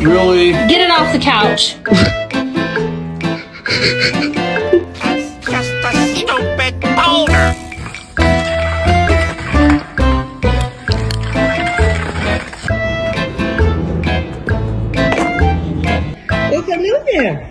Really? Get it off the couch. Just a stupid boulder. Look at Luke there.